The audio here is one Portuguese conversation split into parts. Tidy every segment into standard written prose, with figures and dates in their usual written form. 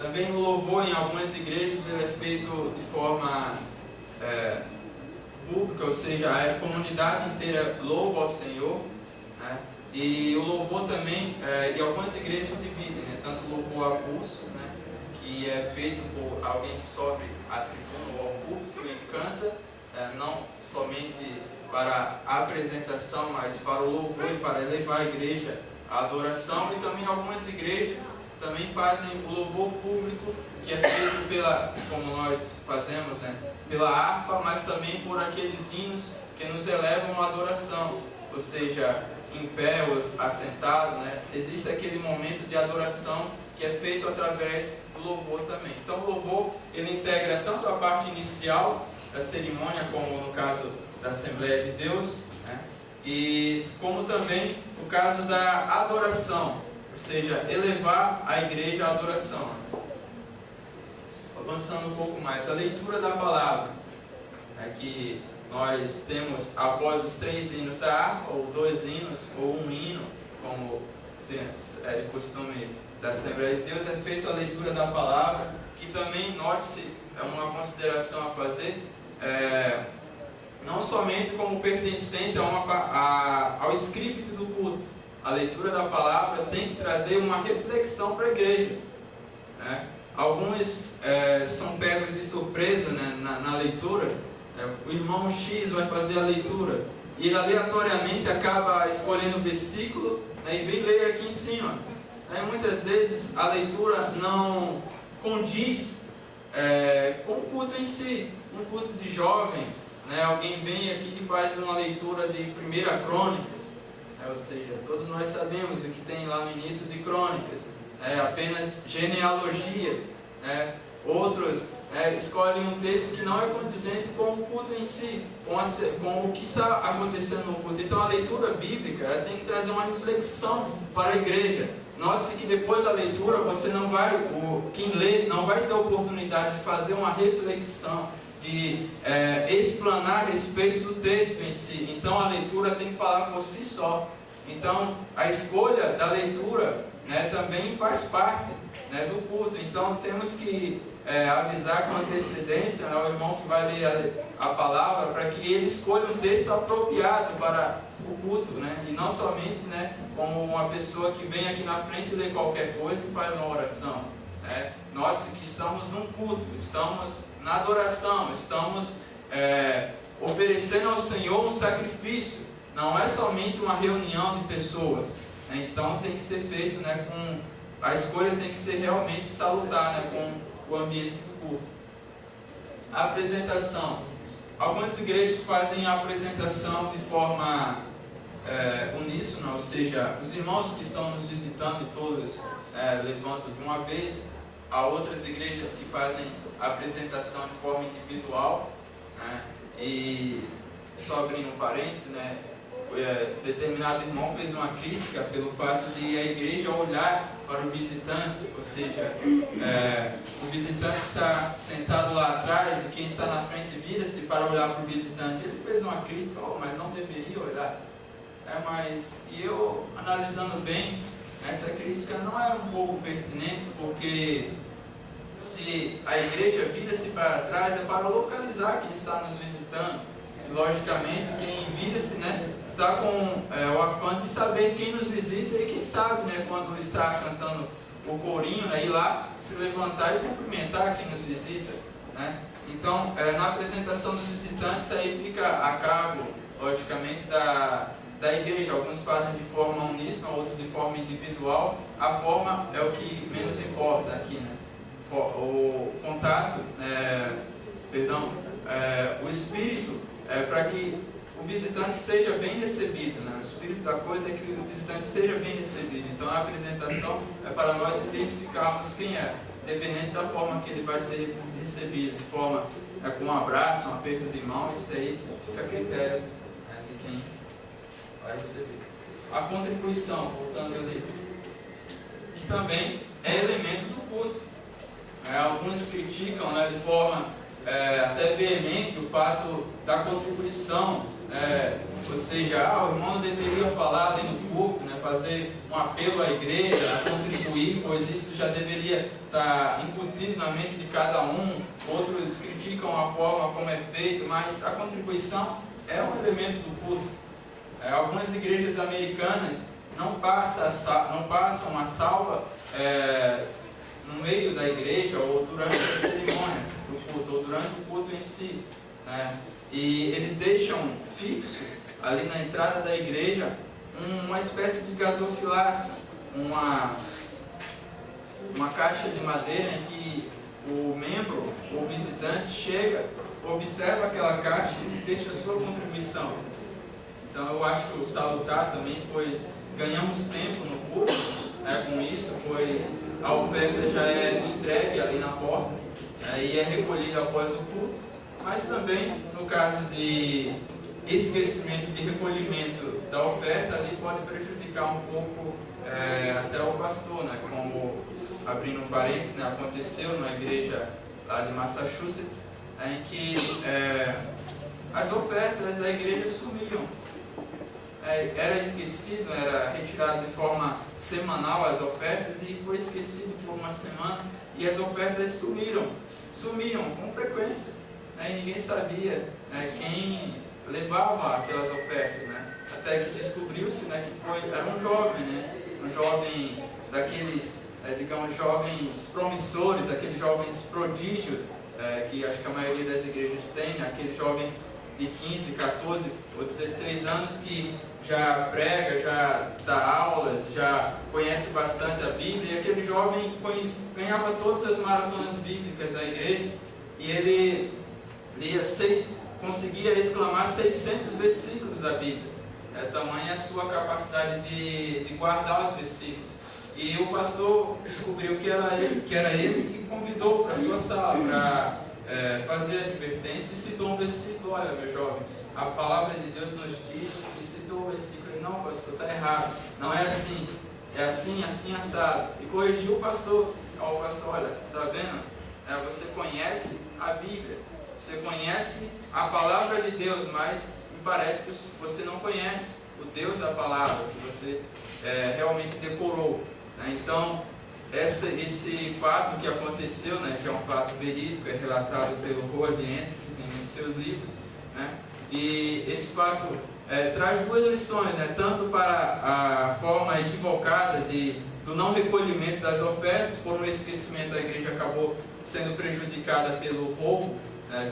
Também o louvor em algumas igrejas ele é feito de forma pública, ou seja, a comunidade inteira louva ao Senhor, né? E o louvor também, em algumas igrejas dividem, né? Tanto o louvor avulso, né? Que é feito por alguém que sobe a tribuna ou ao púlpito e canta, não somente para a apresentação, mas para o louvor e para elevar a igreja à adoração. E também algumas igrejas também fazem o louvor público, que é feito pela, como nós fazemos, né? Pela harpa, mas também por aqueles hinos que nos elevam à adoração, ou seja, em pé ou assentado, né? Existe aquele momento de adoração que é feito através do louvor também. Então o louvor ele integra tanto a parte inicial da cerimônia, como no caso da Assembleia de Deus, né? E como também o caso da adoração, ou seja, elevar a igreja à adoração. Avançando um pouco mais, a leitura da palavra, né, que nós temos após os 3 hinos da harpa, ou 2 hinos, ou 1 hino, como é de costume da Assembleia de Deus, é feita a leitura da palavra, que também, note-se, é uma consideração a fazer, não somente como pertencente ao script do culto. A leitura da palavra tem que trazer uma reflexão para a igreja, né? Alguns são pegos de surpresa, né, na leitura. O irmão X vai fazer a leitura e ele aleatoriamente acaba escolhendo o versículo, né, e vem ler aqui em cima. Muitas vezes a leitura não condiz com o culto em si. Um culto de jovem, né, alguém vem aqui e faz uma leitura de 1 Crônicas, ou seja, todos nós sabemos o que tem lá no início de Crônicas, apenas genealogia, né? Outros escolhem um texto que não é condizente com o culto em si, com o que está acontecendo no culto. Então a leitura bíblica tem que trazer uma reflexão para a igreja. Note-se que depois da leitura quem lê não vai ter oportunidade de fazer uma reflexão, de explanar a respeito do texto em si. Então a leitura tem que falar por si só. Então a escolha da leitura, né, também faz parte, né, do culto. Então temos que avisar com antecedência, né, o irmão que vai ler a palavra, para que ele escolha um texto apropriado para o culto, né, e não somente, né, como uma pessoa que vem aqui na frente e lê qualquer coisa e faz uma oração, né. Note-se que estamos num culto, estamos na adoração, estamos oferecendo ao Senhor um sacrifício, não é somente uma reunião de pessoas, né? Então tem que ser feito, né, a escolha tem que ser realmente salutar, né, com o ambiente do culto. A apresentação, algumas igrejas fazem a apresentação de forma uníssona, ou seja, os irmãos que estão nos visitando todos levantam de uma vez. Há outras igrejas que fazem a apresentação de forma individual, né? E só abrindo um parênteses, né? Determinado irmão fez uma crítica pelo fato de a igreja olhar para o visitante, ou seja, o visitante está sentado lá atrás e quem está na frente vira-se para olhar para o visitante. Ele fez uma crítica, mas não deveria olhar. E eu, analisando bem, essa crítica não é um pouco pertinente, porque se a igreja vira-se para trás é para localizar quem está nos visitando. E, logicamente, quem vira-se, né, está com o afã de saber quem nos visita e quem sabe, né, quando está cantando o corinho, né, ir lá, se levantar e cumprimentar quem nos visita, né? Então, na apresentação dos visitantes, aí fica a cargo, logicamente, da igreja. Alguns fazem de forma uníssona, outros de forma individual. A forma é o que menos importa aqui, né? O contato, o espírito, para que o visitante seja bem recebido, né? O espírito da coisa é que o visitante seja bem recebido. Então a apresentação é para nós identificarmos quem é, dependendo da forma que ele vai ser recebido, de forma com um abraço, um aperto de mão. Isso aí fica a critério, né, de quem vai receber. A contribuição, voltando ali, que também é elemento do culto. Alguns criticam, né, de forma até veemente o fato da contribuição, ou seja, o irmão não deveria falar ali no culto, né, fazer um apelo à igreja, a contribuir, pois isso já deveria estar incutido na mente de cada um. Outros criticam a forma como é feito, mas a contribuição é um elemento do culto. Algumas igrejas americanas não passam a salva no meio da igreja ou durante a cerimônia do culto, ou durante o culto em si, né? E eles deixam fixo ali na entrada da igreja uma espécie de gasofilácio, uma caixa de madeira em que o membro ou visitante chega, observa aquela caixa e deixa a sua contribuição. Então eu acho salutar também, pois ganhamos tempo no culto com isso, pois a oferta já é entregue ali na porta e é recolhida após o culto. Mas também, no caso de esquecimento de recolhimento da oferta, ali pode prejudicar um pouco até o pastor, né? Como, abrindo um parênteses, né, aconteceu numa igreja lá de Massachusetts, em que as ofertas da igreja sumiam. Era esquecido, era retirado de forma semanal as ofertas e foi esquecido por uma semana e as ofertas sumiram com frequência, né? E ninguém sabia, né, quem levava aquelas ofertas, né? Até que descobriu-se, né, que era um jovem, né? Um jovem daqueles, digamos, jovens promissores, aqueles jovens prodígio, que acho que a maioria das igrejas tem, né? Aquele jovem de 15, 14 ou 16 anos que já prega, já dá aulas, já conhece bastante a Bíblia, e aquele jovem ganhava todas as maratonas bíblicas da igreja, e ele conseguia exclamar 600 versículos da Bíblia. Tamanha a sua capacidade de guardar os versículos. E o pastor descobriu que era ele e convidou para a sua sala para fazer a advertência e citou um versículo. Olha, meu jovem, a palavra de Deus nos diz, e citou o versículo. Ele, não, pastor, está errado, não é assim, é assim, assim, assado. E corrigiu o pastor. O pastor, olha, está vendo? Você conhece a Bíblia, você conhece a palavra de Deus, mas me parece que você não conhece o Deus da palavra, que você realmente decorou, né? Então, esse fato que aconteceu, né, que é um fato verídico, é relatado pelo Howard Hendricks em seus livros, né? E esse fato traz duas lições, né? Tanto para a forma equivocada do não recolhimento das ofertas, por um esquecimento a igreja acabou sendo prejudicada pelo roubo, né,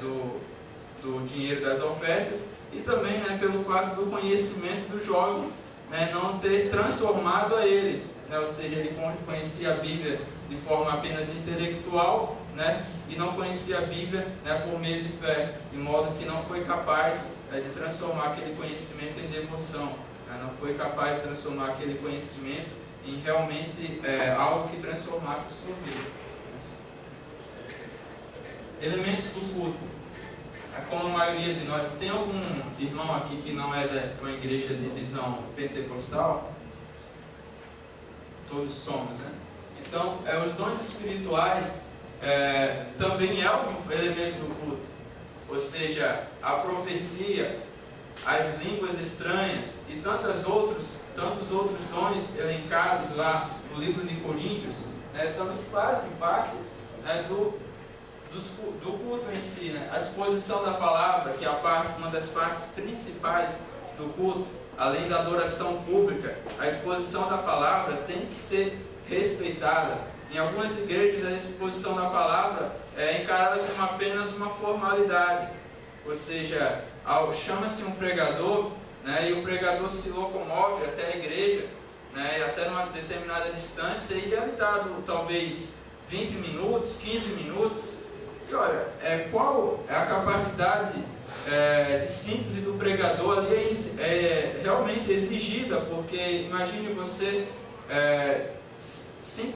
do dinheiro das ofertas, e também, né, pelo fato do conhecimento do jovem, né, não ter transformado a ele, né? Ou seja, ele conhecia a Bíblia de forma apenas intelectual, né, e não conhecia a Bíblia, né, por meio de fé, de modo que não foi capaz de transformar aquele conhecimento em devoção, né? Não foi capaz de transformar aquele conhecimento em realmente algo que transformasse a sua vida. Elementos do culto. Como a maioria de nós, tem algum irmão aqui que não é de uma igreja de visão pentecostal? Todos somos, né? Então, os dons espirituais também é um elemento do culto. Ou seja, a profecia, as línguas estranhas e tantos outros dons elencados lá no livro de Coríntios, também fazem parte, né, do culto em si, né? A exposição da palavra, que é uma das partes principais do culto, além da adoração pública, a exposição da palavra tem que ser respeitada. Em algumas igrejas, a exposição da palavra é encarada como apenas uma formalidade, ou seja, chama-se um pregador, né, e o pregador se locomove até a igreja, né, até uma determinada distância, e é dado talvez 20 minutos, 15 minutos. E olha, qual é a capacidade de síntese do pregador ali realmente exigida, porque imagine você